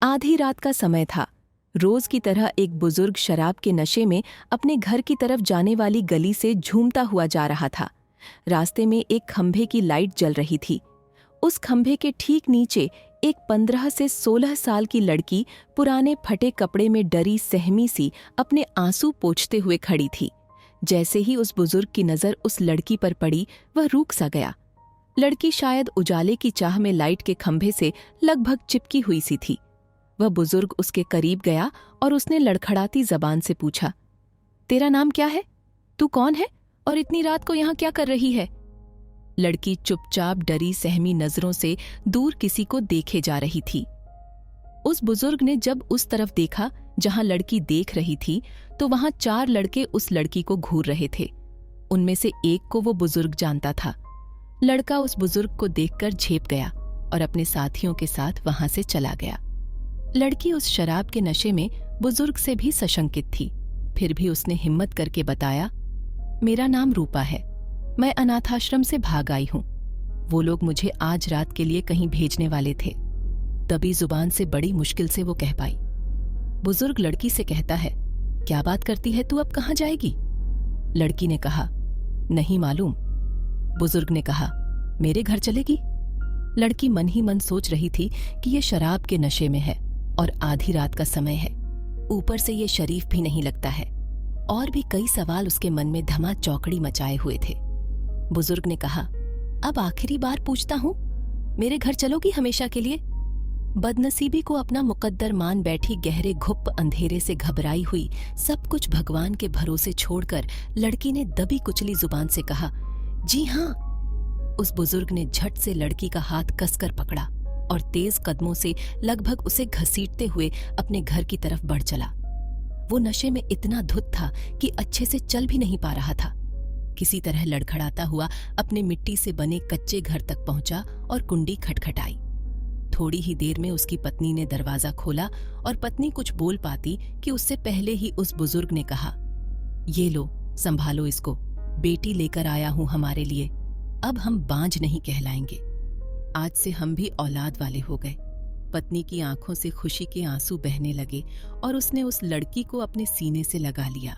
आधी रात का समय था। रोज की तरह एक बुजुर्ग शराब के नशे में अपने घर की तरफ जाने वाली गली से झूमता हुआ जा रहा था। रास्ते में एक खंभे की लाइट जल रही थी। उस खंभे के ठीक नीचे एक 15 से 16 साल की लड़की पुराने फटे कपड़े में डरी सहमी सी अपने आंसू पोंछते हुए खड़ी थी। जैसे ही उस बुजुर्ग की नजर उस लड़की पर पड़ी, वह रुक सा गया। लड़की शायद उजाले की चाह में लाइट के खंभे से लगभग चिपकी हुई सी थी। वह बुजुर्ग उसके करीब गया और उसने लड़खड़ाती जबान से पूछा, तेरा नाम क्या है? तू कौन है और इतनी रात को यहाँ क्या कर रही है? लड़की चुपचाप डरी सहमी नजरों से दूर किसी को देखे जा रही थी। उस बुजुर्ग ने जब उस तरफ देखा जहां लड़की देख रही थी, तो वहां 4 लड़के उस लड़की को घूर रहे थे। उनमें से एक को वो बुजुर्ग जानता था। लड़का उस बुजुर्ग को देखकर झेप गया और अपने साथियों के साथ वहां से चला गया। लड़की उस शराब के नशे में बुजुर्ग से भी सशंकित थी। फिर भी उसने हिम्मत करके बताया, मेरा नाम रूपा है। मैं अनाथाश्रम से भाग आई हूं। वो लोग मुझे आज रात के लिए कहीं भेजने वाले थे। दबी जुबान से बड़ी मुश्किल से वो कह पाई। बुजुर्ग लड़की से कहता है, क्या बात करती है तू, अब कहाँ जाएगी? लड़की ने कहा, नहीं मालूम। बुजुर्ग ने कहा, मेरे घर चलेगी? लड़की मन ही मन सोच रही थी कि ये शराब के नशे में है और आधी रात का समय है। ऊपर से ये शरीफ भी नहीं लगता है। और भी कई सवाल उसके मन में धमा चौकड़ी मचाए हुए थे। बुजुर्ग ने कहा, अब आखिरी बार पूछता हूं, मेरे घर चलोगी हमेशा के लिए? बदनसीबी को अपना मुकद्दर मान बैठी गहरे घुप अंधेरे से घबराई हुई सब कुछ भगवान के भरोसे छोड़कर लड़की ने दबी कुचली जुबान से कहा, जी हां। उस बुजुर्ग ने झट से लड़की का हाथ कसकर पकड़ा और तेज कदमों से लगभग उसे घसीटते हुए अपने घर की तरफ बढ़ चला। वो नशे में इतना धुत था कि अच्छे से चल भी नहीं पा रहा था। किसी तरह लड़खड़ाता हुआ अपने मिट्टी से बने कच्चे घर तक पहुंचा और कुंडी खटखटाई। थोड़ी ही देर में उसकी पत्नी ने दरवाजा खोला और पत्नी कुछ बोल पाती कि उससे पहले ही उस बुजुर्ग ने कहा, ये लो, संभालो इसको, बेटी लेकर आया हूं हमारे लिए। अब हम बांझ नहीं कहलाएंगे। आज से हम भी औलाद वाले हो गए। पत्नी की आंखों से खुशी के आंसू बहने लगे और उसने उस लड़की को अपने सीने से लगा लिया।